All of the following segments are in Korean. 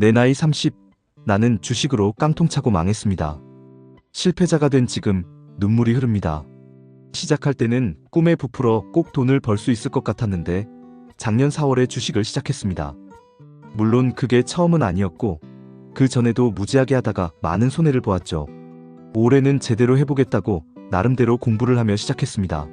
내 나이 30, 나는 주식으로 깡통차고 망했습니다. 실패자가 된 지금 눈물이 흐릅니다. 시작할 때는 꿈에 부풀어 꼭 돈을 벌 수 있을 것 같았는데 작년 4월에 주식을 시작했습니다. 물론 그게 처음은 아니었고 그 전에도 무지하게 하다가 많은 손해를 보았죠. 올해는 제대로 해보겠다고 나름대로 공부를 하며 시작했습니다.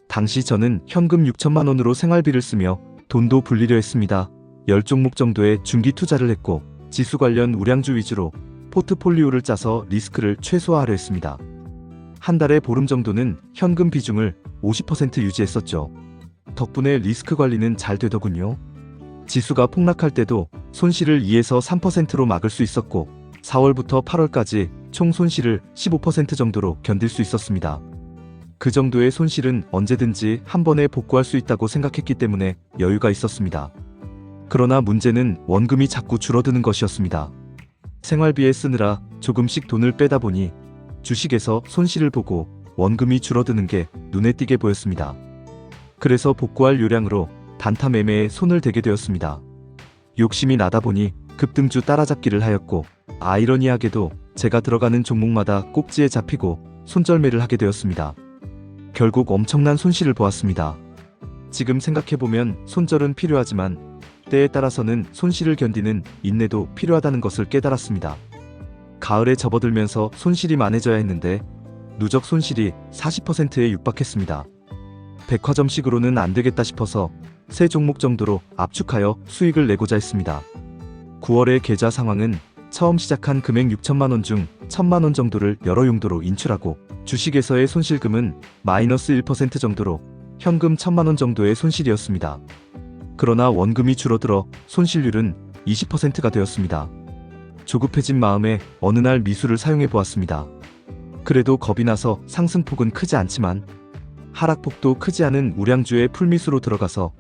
당시 저는 현금 6천만 원으로 생활비를 쓰며 돈도 불리려 했습니다. 10종목 정도의 중기 투자를 했고 지수 관련 우량주 위주로 포트폴리오를 짜서 리스크를 최소화하려 했습니다. 한 달에 보름 정도는 현금 비중을 50% 유지했었죠. 덕분에 리스크 관리는 잘 되더군요. 지수가 폭락할 때도 손실을 2에서 3%로 막을 수 있었고 4월부터 8월까지 총 손실을 15% 정도로 견딜 수 있었습니다. 그 정도의 손실은 언제든지 한 번에 복구할 수 있다고 생각했기 때문에 여유가 있었습니다. 그러나 문제는 원금이 자꾸 줄어드는 것이었습니다. 생활비에 쓰느라 조금씩 돈을 빼다 보니 주식에서 손실을 보고 원금이 줄어드는 게 눈에 띄게 보였습니다. 그래서 복구할 요량으로 단타 매매에 손을 대게 되었습니다. 욕심이 나다 보니 급등주 따라잡기를 하였고 아이러니하게도 제가 들어가는 종목마다 꼭지에 잡히고 손절매를 하게 되었습니다. 결국 엄청난 손실을 보았습니다. 지금 생각해보면 손절은 필요하지만 때에 따라서는 손실을 견디는 인내도 필요하다는 것을 깨달았습니다. 가을에 접어들면서 손실이 많아져야 했는데 누적 손실이 40%에 육박했습니다. 백화점식으로는 안 되겠다 싶어서 세 종목 정도로 압축하여 수익을 내고자 했습니다. 9월의 계좌 상황은 처음 시작한 금액 6천만 원 중 1,000만 원 정도를 여러 용도로 인출하고 주식에서의 손실금은 마이너스 1% 정도로 현금 1,000만 원 정도의 손실이었습니다. 그러나 원금이 줄어들어 손실률은 20%가 되었습니다. 조급해진 마음에 어느 날 미수를 사용해 보았습니다. 그래도 겁이 나서 상승폭은 크지 않지만 하락폭도 크지 않은 우량주의 풀미수로 들어가서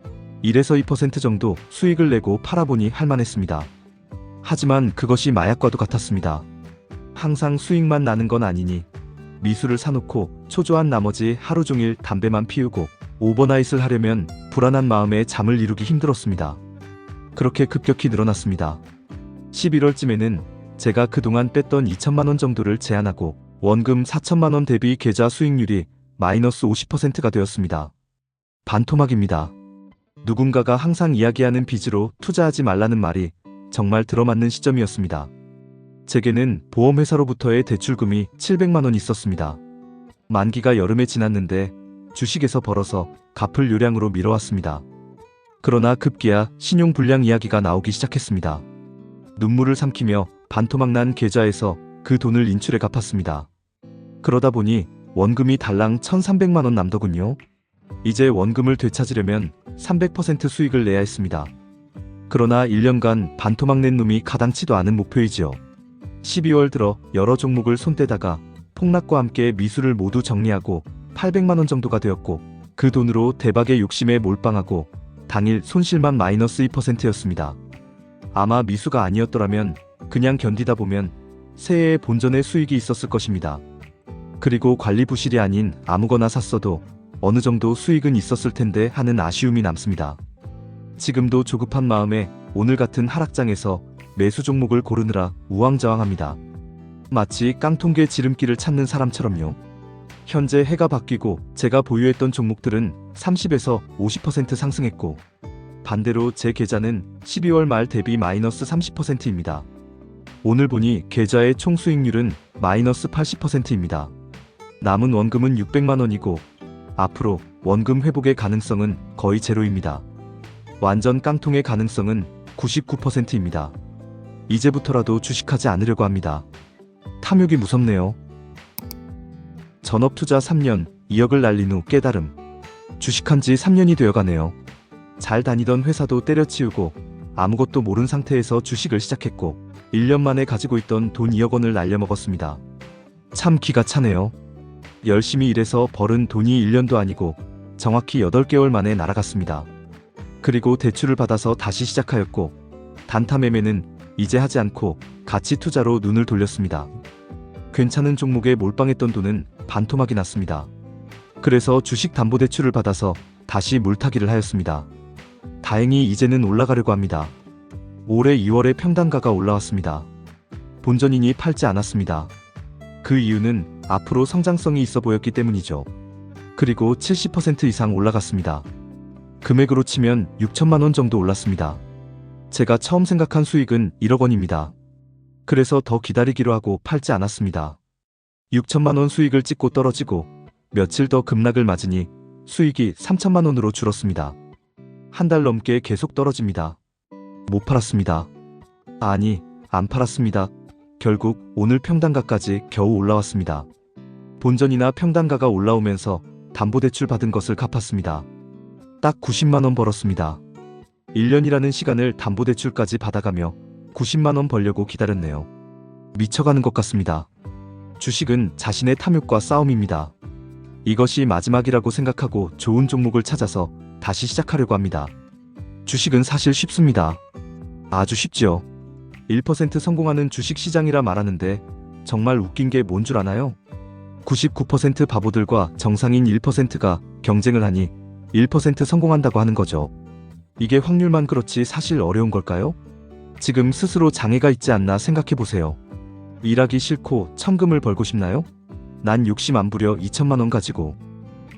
1에서 2% 정도 수익을 내고 팔아보니 할만했습니다. 하지만 그것이 마약과도 같았습니다. 항상 수익만 나는 건 아니니 미수를 사놓고 초조한 나머지 하루 종일 담배만 피우고 오버나잇을 하려면 불안한 마음에 잠을 이루기 힘들었습니다. 그렇게 급격히 늘어났습니다. 11월쯤에는 제가 그동안 뺐던 2천만 원 정도를 제한하고 원금 4천만 원 대비 계좌 수익률이 마이너스 50%가 되었습니다. 반토막입니다. 누군가가 항상 이야기하는 빚으로 투자하지 말라는 말이 정말 들어맞는 시점이었습니다. 제게는 보험회사로부터의 대출금이 700만 원 있었습니다. 만기가 여름에 지났는데 주식에서 벌어서 갚을 요량으로 미뤄왔습니다. 그러나 급기야 신용불량 이야기가 나오기 시작했습니다. 눈물을 삼키며 반토막난 계좌에서 그 돈을 인출해 갚았습니다. 그러다 보니 원금이 달랑 1,300만 원 남더군요. 이제 원금을 되찾으려면 300% 수익을 내야 했습니다. 그러나 1년간 반토막 낸 놈이 가당치도 않은 목표이지요. 12월 들어 여러 종목을 손대다가 폭락과 함께 미수를 모두 정리하고 800만 원 정도가 되었고 그 돈으로 대박의 욕심에 몰빵하고 당일 손실만 마이너스 2%였습니다. 아마 미수가 아니었더라면 그냥 견디다 보면 새해에 본전의 수익이 있었을 것입니다. 그리고 관리 부실이 아닌 아무거나 샀어도 어느 정도 수익은 있었을 텐데 하는 아쉬움이 남습니다. 지금도 조급한 마음에 오늘 같은 하락장에서 매수 종목을 고르느라 우왕좌왕합니다. 마치 깡통계 지름길을 찾는 사람처럼요. 현재 해가 바뀌고 제가 보유했던 종목들은 30에서 50% 상승했고 반대로 제 계좌는 12월 말 대비 마이너스 30%입니다. 오늘 보니 계좌의 총 수익률은 마이너스 80%입니다. 남은 원금은 600만 원이고 앞으로 원금 회복의 가능성은 거의 제로입니다. 완전 깡통의 가능성은 99%입니다. 이제부터라도 주식하지 않으려고 합니다. 탐욕이 무섭네요. 전업투자 3년, 2억을 날린 후 깨달음. 주식한 지 3년이 되어가네요. 잘 다니던 회사도 때려치우고 아무것도 모른 상태에서 주식을 시작했고 1년 만에 가지고 있던 돈 2억 원을 날려먹었습니다. 참 기가 차네요. 열심히 일해서 벌은 돈이 1년도 아니고 정확히 8개월 만에 날아갔습니다. 그리고 대출을 받아서 다시 시작하였고 단타 매매는 이제 하지 않고 가치 투자로 눈을 돌렸습니다. 괜찮은 종목에 몰빵했던 돈은 반토막이 났습니다. 그래서 주식담보대출을 받아서 다시 물타기를 하였습니다. 다행히 이제는 올라가려고 합니다. 올해 2월에 평단가가 올라왔습니다. 본전인이 팔지 않았습니다. 그 이유는 앞으로 성장성이 있어 보였기 때문이죠. 그리고 70% 이상 올라갔습니다. 금액으로 치면 6천만 원 정도 올랐습니다. 제가 처음 생각한 수익은 1억 원입니다. 그래서 더 기다리기로 하고 팔지 않았습니다. 6천만 원 수익을 찍고 떨어지고 며칠 더 급락을 맞으니 수익이 3천만 원으로 줄었습니다. 한 달 넘게 계속 떨어집니다. 못 팔았습니다. 아니, 안 팔았습니다. 결국 오늘 평단가까지 겨우 올라왔습니다. 본전이나 평단가가 올라오면서 담보대출 받은 것을 갚았습니다. 딱 90만 원 벌었습니다. 1년이라는 시간을 담보대출까지 받아가며 90만 원 벌려고 기다렸네요. 미쳐가는 것 같습니다. 주식은 자신의 탐욕과 싸움입니다. 이것이 마지막이라고 생각하고 좋은 종목을 찾아서 다시 시작하려고 합니다. 주식은 사실 쉽습니다. 아주 쉽죠. 1% 성공하는 주식시장이라 말하는데 정말 웃긴 게 뭔 줄 아나요? 99% 바보들과 정상인 1%가 경쟁을 하니 1% 성공한다고 하는 거죠. 이게 확률만 그렇지 사실 어려운 걸까요? 지금 스스로 장애가 있지 않나 생각해보세요. 일하기 싫고 천금을 벌고 싶나요? 난 욕심 안 부려 2천만 원 가지고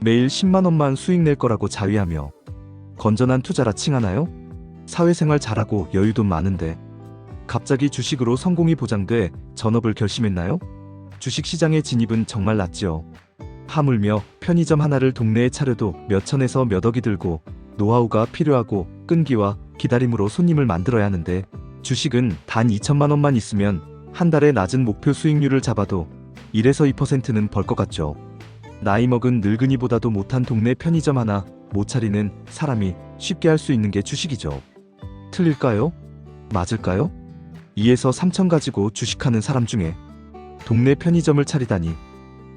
매일 10만 원만 수익 낼 거라고 자위하며 건전한 투자라 칭하나요? 사회생활 잘하고 여유도 많은데 갑자기 주식으로 성공이 보장돼 전업을 결심했나요? 주식시장의 진입은 정말 낮죠. 하물며 편의점 하나를 동네에 차려도 몇 천에서 몇 억이 들고 노하우가 필요하고 끈기와 기다림으로 손님을 만들어야 하는데 주식은 단 2천만 원만 있으면 한 달에 낮은 목표 수익률을 잡아도 1에서 2%는 벌 것 같죠. 나이 먹은 늙은이보다도 못한 동네 편의점 하나 못 차리는 사람이 쉽게 할 수 있는 게 주식이죠. 틀릴까요? 맞을까요? 2에서 3천 가지고 주식하는 사람 중에 동네 편의점을 차리다니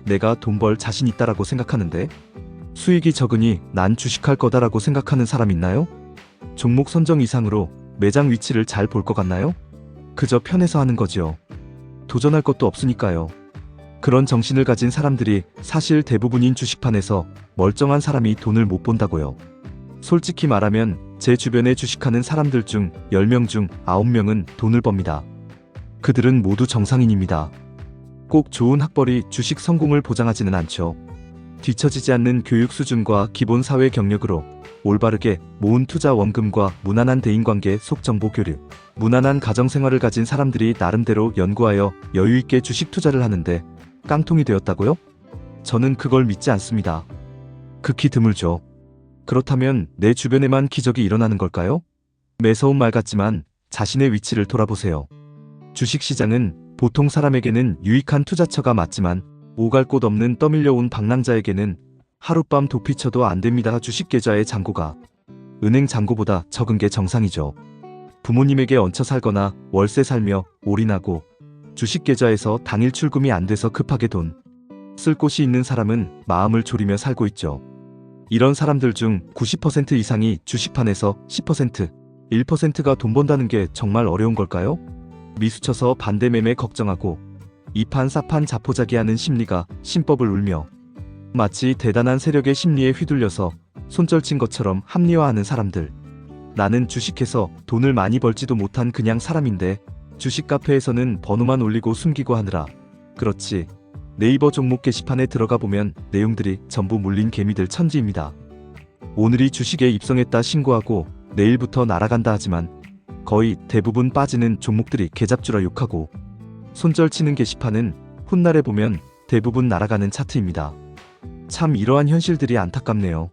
내가 돈 벌 자신 있다라고 생각하는데 수익이 적으니 난 주식할 거다라고 생각하는 사람 있나요? 종목 선정 이상으로 매장 위치를 잘 볼 것 같나요? 그저 편해서 하는 거지요. 도전할 것도 없으니까요. 그런 정신을 가진 사람들이 사실 대부분인 주식판에서 멀쩡한 사람이 돈을 못 본다고요. 솔직히 말하면 제 주변에 주식하는 사람들 중 10명 중 9명은 돈을 법니다. 그들은 모두 정상인입니다. 꼭 좋은 학벌이 주식 성공을 보장하지는 않죠. 뒤처지지 않는 교육 수준과 기본 사회 경력으로 올바르게 모은 투자 원금과 무난한 대인관계 속정보 교류, 무난한 가정생활을 가진 사람들이 나름대로 연구하여 여유있게 주식 투자를 하는데 깡통이 되었다고요? 저는 그걸 믿지 않습니다. 극히 드물죠. 그렇다면 내 주변에만 기적이 일어나는 걸까요? 매서운 말 같지만 자신의 위치를 돌아보세요. 주식시장은 보통 사람에게는 유익한 투자처가 맞지만 오갈 곳 없는 떠밀려온 방랑자에게는 하룻밤 도피쳐도 안 됩니다. 주식 계좌의 잔고가 은행 잔고보다 적은 게 정상이죠. 부모님에게 얹혀 살거나 월세 살며 올인하고 주식 계좌에서 당일 출금이 안 돼서 급하게 돈 쓸 곳이 있는 사람은 마음을 졸이며 살고 있죠. 이런 사람들 중 90% 이상이 주식판에서 10%, 1%가 돈 번다는 게 정말 어려운 걸까요? 미수쳐서 반대매매 걱정하고 이판 사판 자포자기하는 심리가 신법을 울며 마치 대단한 세력의 심리에 휘둘려서 손절친 것처럼 합리화하는 사람들. 나는 주식해서 돈을 많이 벌지도 못한 그냥 사람인데 주식 카페에서는 번호만 올리고 숨기고 하느라 그렇지. 네이버 종목 게시판에 들어가 보면 내용들이 전부 물린 개미들 천지입니다. 오늘이 주식에 입성했다 신고하고 내일부터 날아간다 하지만 거의 대부분 빠지는 종목들이 개잡주라 욕하고 손절치는 게시판은 훗날에 보면 대부분 날아가는 차트입니다. 참 이러한 현실들이 안타깝네요.